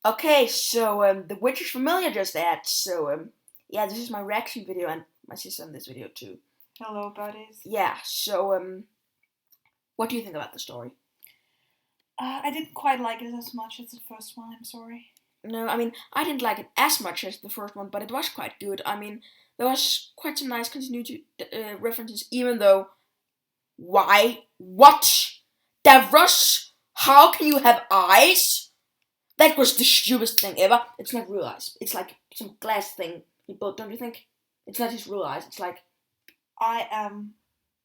Okay, so the witch is familiar just that. So yeah, this is my reaction video and my sister in this video too. Hello, buddies. Yeah, so what do you think about the story? I didn't quite like it as much as the first one, I'm sorry. No, I mean, I didn't like it as much as the first one, but it was quite good. I mean, there was quite some nice continuity references, even though, why? What? Davros? How can you have eyes? That was the stupidest thing ever. It's not real eyes. It's like some glass thing he built, don't you think? It's not his real eyes. It's like, I am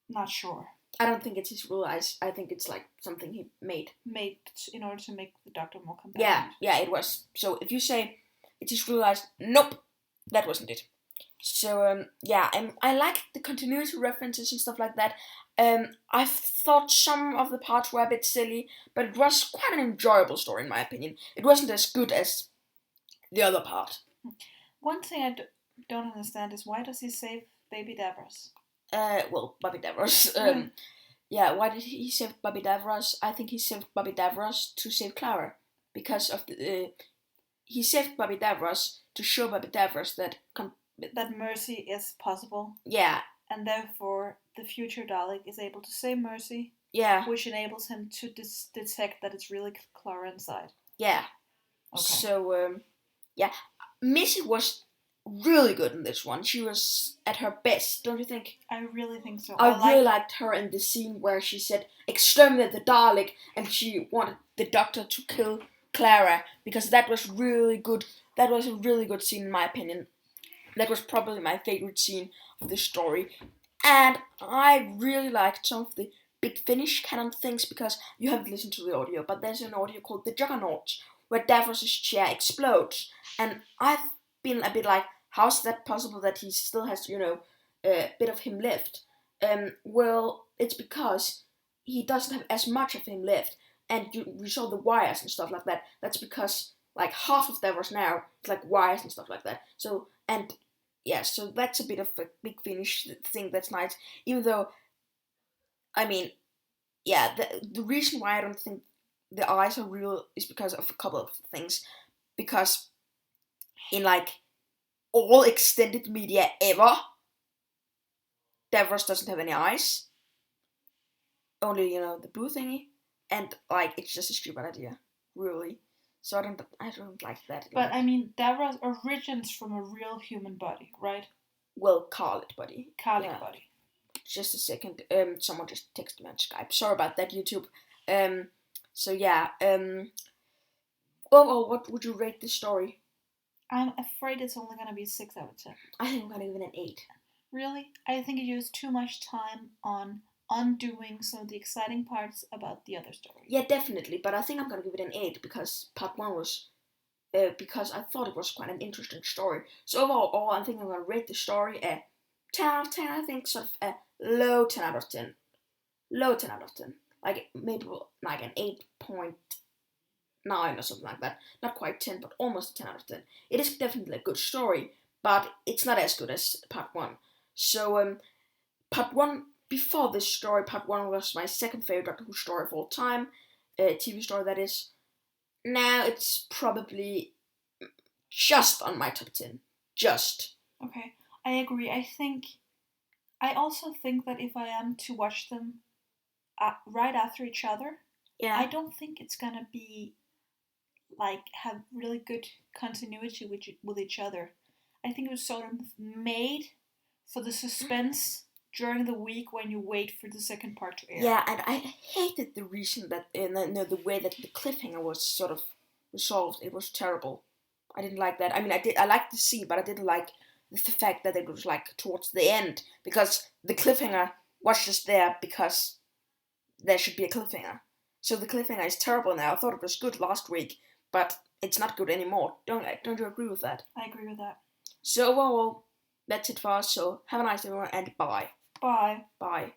not sure. I don't think it's his real eyes. I think it's like something he made. Made in order to make the Doctor more competent. Yeah, it was. So if you say it is realized, nope, that wasn't it. So yeah, I like the continuity references and stuff like that. I thought some of the parts were a bit silly, but it was quite an enjoyable story in my opinion. It wasn't as good as the other part. One thing I don't understand is why does he save Baby Davros? Well, Bobby Davros. Yeah, why did he save Bobby Davros? I think he saved Bobby Davros to save Clara because of the. He saved Bobby Davros to show Bobby Davros that. That mercy is possible. Yeah. And therefore, the future Dalek is able to say mercy. Yeah. Which enables him to detect that it's really Clara inside. Yeah. Okay. So, yeah. Missy was really good in this one. She was at her best, don't you think? I really think so. I really liked her in the scene where she said, exterminate the Dalek, and she wanted the Doctor to kill Clara, because that was really good. That was a really good scene in my opinion. That was probably my favorite scene of the story. And I really liked some of the Big Finish canon things, because you haven't listened to the audio, but there's an audio called The Juggernaut, where Davros' chair explodes. And I've been a bit like, how's that possible that he still has, a bit of him left? Well, it's because he doesn't have as much of him left. And we saw the wires and stuff like that. That's because, like, half of Davros now is like wires and stuff like that. So, and yeah, so that's a bit of a Big Finish thing that's nice. Even though, I mean, yeah, the reason why I don't think the eyes are real is because of a couple of things. Because in, like, all extended media ever, Davros doesn't have any eyes. Only, the blue thingy. And, like, it's just a stupid idea. Really. So I don't like that. But, I mean, Davros originates from a real human body, right? Well, Carlet body. Carlet body. Just a second. Someone just texted me on Skype. Sorry about that, YouTube. So yeah. What would you rate this story? I'm afraid it's only gonna be 6 out of 10. I think I'm gonna give it an 8. Really? I think it used too much time on undoing some of the exciting parts about the other story. Yeah, definitely. But I think I'm gonna give it an 8 because part 1 was. Because I thought it was quite an interesting story. So overall, I think I'm gonna rate the story a 10 out of 10. I think sort of a low 10 out of 10. Low 10 out of 10. Like maybe like an 8.9 or something like that. Not quite 10, but almost a 10 out of 10. It is definitely a good story, but it's not as good as part 1. So part 1, before this story, part 1 was my second favorite Doctor Who story of all time. TV story, that is. Now it's probably just on my top 10. Just. Okay, I agree. I also think that if I am to watch them right after each other, yeah, I don't think it's gonna be like have really good continuity with each other. I think it was sort of made for the suspense during the week when you wait for the second part to air. Yeah, and I hated the reason that the way that the cliffhanger was sort of resolved. It was terrible. I didn't like that. I mean, I liked the scene, but I didn't like the fact that it was like towards the end, because the cliffhanger was just there because there should be a cliffhanger. So the cliffhanger is terrible now. I thought it was good last week, but it's not good anymore. Don't you agree with that? I agree with that. So, well, that's it for us. So have a nice day, everyone, and bye. Bye. Bye.